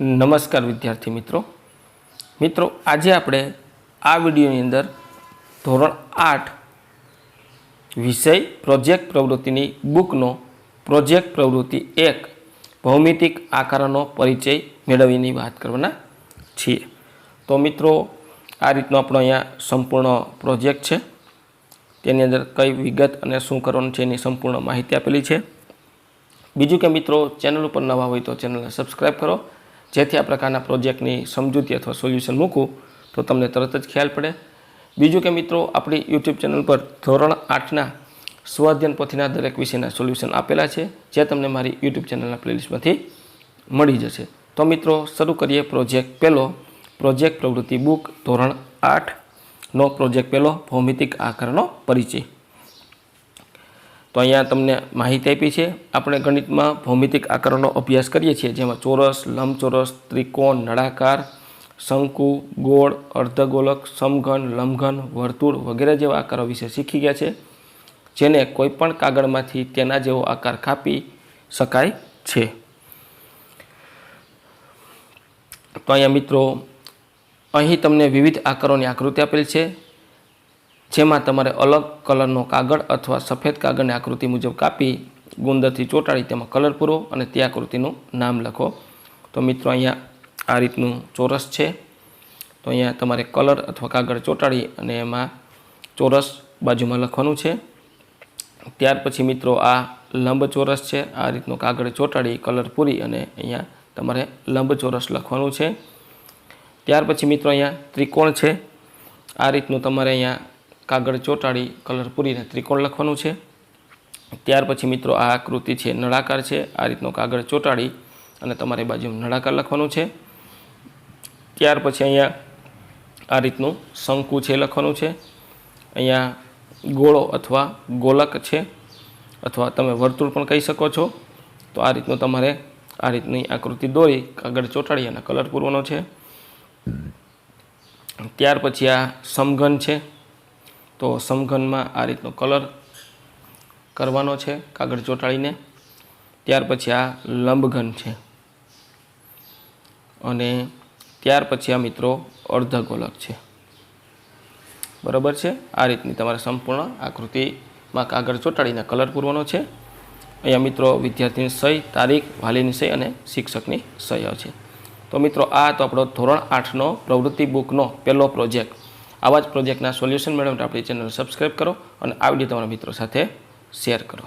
નમસ્કાર વિદ્યાર્થી મિત્રો આજે આપણે આ વિડીયોની અંદર ધોરણ 8 વિષય પ્રોજેક્ટ પ્રવૃત્તિની બુકનો પ્રોજેક્ટ પ્રવૃત્તિ 1 ભૌમિતિક આકારોનો પરિચય મેળવીની વાત કરવાના છીએ। તો મિત્રો આ રીતનો આપણો અહીંયા સંપૂર્ણ પ્રોજેક્ટ છે, તેની અંદર કઈ વિગત અને શું કરવાનું છે એની સંપૂર્ણ માહિતી આપેલી છે। બીજું કે મિત્રો ચેનલ ઉપર નવા હોય તો ચેનલને સબસ્ક્રાઈબ કરો, જેથી આ પ્રકારના પ્રોજેક્ટની સમજૂતી અથવા સોલ્યુશન મૂકું તો તમને તરત જ ખ્યાલ પડે। બીજું કે મિત્રો આપણી યુટ્યુબ ચેનલ પર ધોરણ 8ના સ્વાધ્યાયન પોથીના દરેક વિષયના સોલ્યુશન આપેલા છે, જે તમને મારી યુટ્યુબ ચેનલના પ્લેલિસ્ટમાંથી મળી જશે। તો મિત્રો શરૂ કરીએ પ્રોજેક્ટ પહેલો, પ્રોજેક્ટ પ્રવૃત્તિ બુક ધોરણ 8નો પ્રોજેક્ટ પહેલો ભૌમિતિક આકારનો પરિચય। તો અહીંયા તમને માહિતી આપી છે। આપણે ગણિતમાં ભૌમિતિક આકારોનો અભ્યાસ કરીએ છીએ, જેમાં ચોરસ, લંબચોરસ, ત્રિકોણ, નળાકાર, શંકુ, ગોળ, અર્ધગોલક, સમઘન, લંબઘન, વર્તુળ વગેરે જેવા આકારો વિશે શીખી ગયા છે, જેને કોઈપણ કાગળમાંથી તેના જેવો આકાર કાપી શકાય છે। તો અહીંયા મિત્રો અહીં તમને વિવિધ આકારોની આકૃતિ આપેલ છે, જેમાં તમારે અલગ કલરનો કાગળ અથવા સફેદ કાગળની આકૃતિ મુજબ કાપી ગુંદરથી ચોંટાડી તેમાં કલર પૂરો અને તે આકૃતિનું નામ લખો। તો મિત્રો અહીંયા આ રીતનું ચોરસ છે, તો અહીંયા તમારે કલર અથવા કાગળ ચોંટાડી અને એમાં ચોરસ બાજુમાં લખવાનું છે। ત્યાર પછી મિત્રો આ લંબચોરસ છે, આ રીતનો કાગળ ચોંટાડી કલર પૂરી અને અહીંયા તમારે લંબચોરસ લખવાનું છે। ત્યાર પછી મિત્રો અહીંયા ત્રિકોણ છે, આ રીતનું તમારે અહીંયા કાગળ ચોંટાડી કલર પૂરીને ત્રિકોણ લખવાનું છે। ત્યાર પછી મિત્રો આ આકૃતિ છે નળાકાર છે, આ રીતનો કાગળ ચોંટાડી અને તમારે બાજુમાં નળાકાર લખવાનું છે। ત્યાર પછી અહીંયા આ રીતનું શંકુ છે લખવાનું છે। અહીંયા ગોળો અથવા ગોલક છે, અથવા તમે વર્તુળ પણ કહી શકો છો। તો આ રીતનું તમારે આ રીતની આકૃતિ દોરી કાગળ ચોંટાડી અને કલર પૂરવાનો છે। ત્યાર પછી આ સમઘન છે, તો સમઘનમાં આ રીતનો કલર કરવાનો છે કાગળ ચોંટાડીને। ત્યાર પછી આ લંબઘન છે, અને ત્યાર પછી આ મિત્રો અર્ધગોલક છે, બરાબર છે। આ રીતની તમારે સંપૂર્ણ આકૃતિમાં કાગળ ચોંટાડીને કલર પૂરવાનો છે। અહીંયા મિત્રો વિદ્યાર્થીની સહી, તારીખ, વાલીની સહી અને શિક્ષકની સહી આવશે। તો મિત્રો આ તો આપણો ધોરણ 8નો પ્રવૃત્તિ બુકનો પહેલો પ્રોજેક્ટ। આવા જ પ્રોજેક્ટના સોલ્યુશન મેળવવા માટે આપણી ચેનલ સબસ્ક્રાઈબ કરો અને આ વિડીયો તમારા મિત્રો સાથે શેર કરો।